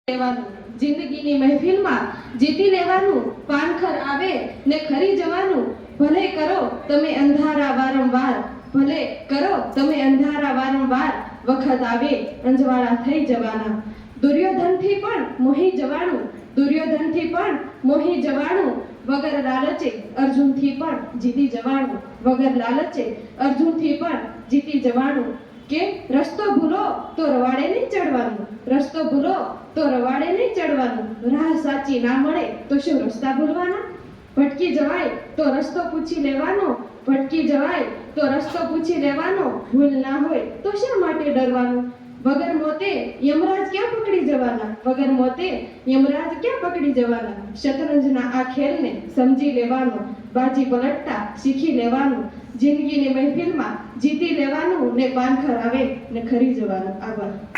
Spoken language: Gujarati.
લેવાનું જિંદગીની મહેફિલમાં જીતી લેવાનું પાનખર આવે ને ખરી જવાનું ભલે કરો તમે અંધારા વારંવાર ભલે કરો તમે અંધારા વારંવાર વખત આવે અંજવાળા થઈ જવાના દુર્યોધનથી પણ મોહી જવાનું દુર્યોધનથી પણ મોહી જવાનું વગર લાલચે અર્જુનથી પણ જીતી જવાનું વગર લાલચે અર્જુનથી પણ જીતી જવાનું કે રસ્તો ભૂલો તો રવાડે નહીં ચડવાનું રસ્તો ભૂલો તો રવાડે નહીં ચડવાનું રાહ સાચી ના મળે તો શું રસ્તા ભૂલવાના ભટકી જવાય તો રસ્તો પૂછી લેવાનો ભટકી જવાય તો રસ્તો પૂછી લેવાનો ભૂલ ના હોય તો શા માટે ડરવાનું વગર મોતે યમરાજ ક્યાં પકડી જવાના વગર મોતે યમરાજ ક્યાં પકડી જવાના શતરંજના આ ખેલને સમજી લેવાનો બાજી પલટતા શીખી લેવાનું જિંદગીની મહેફિલમાં જીતી લેવાનું ને પાનખર આવે ને ખરી જવાનું આભાર